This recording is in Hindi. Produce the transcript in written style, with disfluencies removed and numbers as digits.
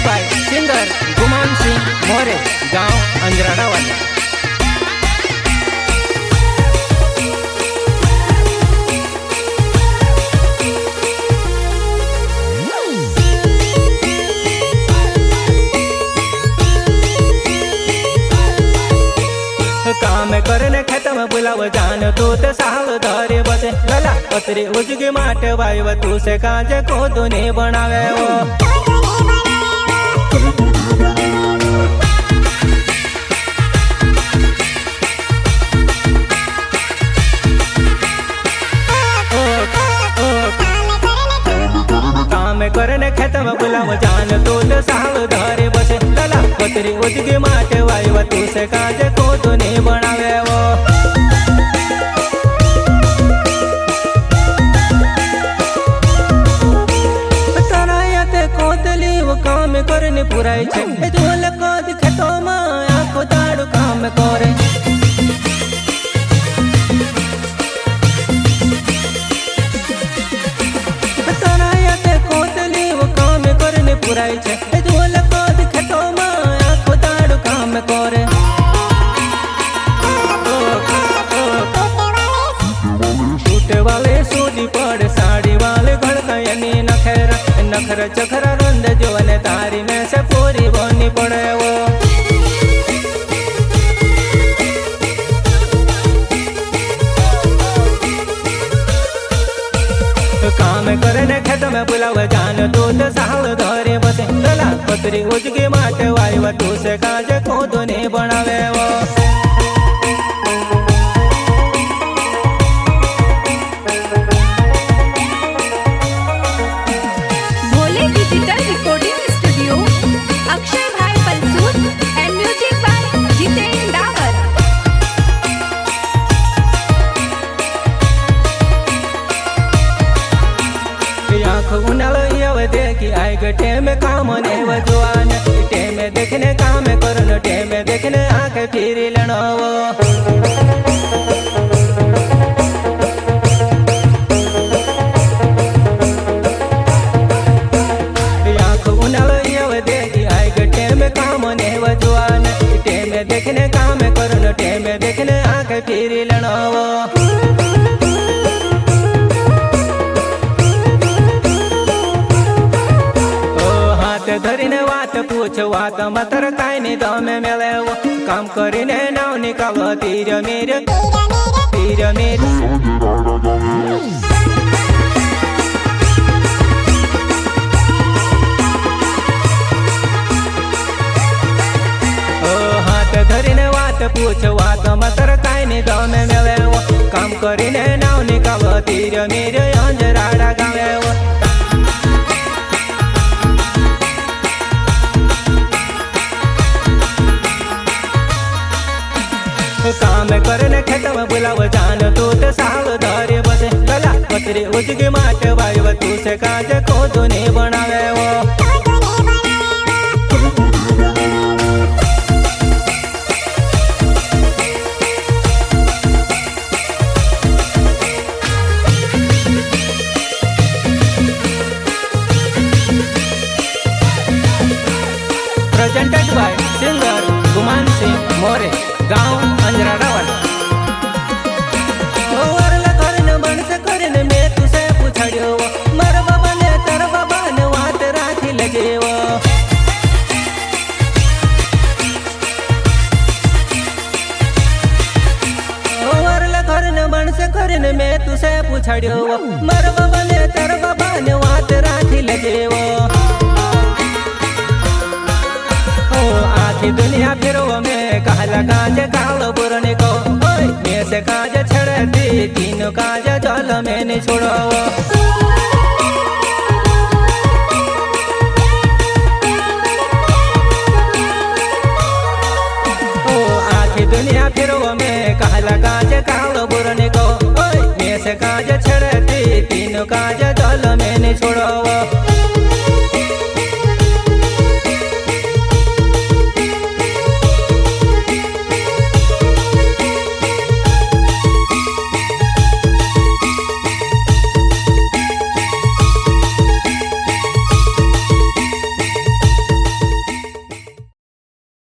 बाय सिंगर गुमान सिंह मोरे, गांव अंजराड़ा वाला। काम करने खेत में बुलाव जान तू ते साल धरे बसे गला पतरी उजगी माटे वायव तू से काजे को दुनी बनावे वो काम करने खेत में बुलाव जान तू ते साल धरे बसे गला पतरी उजगी माटे वायव तू से काजे को दुनी बनावे वो काम करने पुराई छे ढोल कद खेतो में आखो दाड़ो काम करे तराया ते कोतली वो काम करने पुराई छे ढोल कद खेतो में आखो दाड़ो काम करे टूटे वाले सूदी पड़ साड़ी वाले घड़कयनी नखरा नखरा चखरा रंद जो ने तारी में से पूरी बनी पड़े वो काम करने खेत में बुलाव जान तू तो साल धरे बसे गला पतरी उजगी माटे वायव तू से काजे को दुनी बनावे वो देखी आई गटे में काम ने वजवान टे में देखने काम करन टे में देखने आंखें फिर लेनो आंख उनालो ये देखी आई गटे में काम ने वजवान टे में देखने काम करन टे में देखने आंखें फिर लेनो धरीने वात पूछ वात मतर काय ने दमे मेले वो काम करीने नाव निकालो तीर मेरे ओ हाथ धरीने वात पूछ वात मतर काय ने दमे मेले वो काम करीने नाव निकालो तीर मेरे अंजराड़ा गावे वो काम करने खेत में बुलाव जान तू तो साल धरे बसे गला पतरी उजगी माटे वायव तू से काजे को दुनी बनावे वो presented by singer Guman Singh मोरे, गांव अंजराड़ा वाला। वरला करन बन से करन मैं तुसे पूछड़ियो मर बाबा ने तर बाबा ने वात राखी लगेवो वरला करन बन से करन मैं तुसे पूछड़ियो मर बाबा ने तर बाबा ने वात राखी लगेवो आखी दुनिया फिरो में कहला काजे कालो बुरने को मैं से काजे छड़ दी तीनों काजे जल में नहीं छोड़ो आखी दुनिया फिरो में कहला काजे कालो बुरने को मैं से काजे छड़ दी तीनों काजे जल में नहीं छोड़ो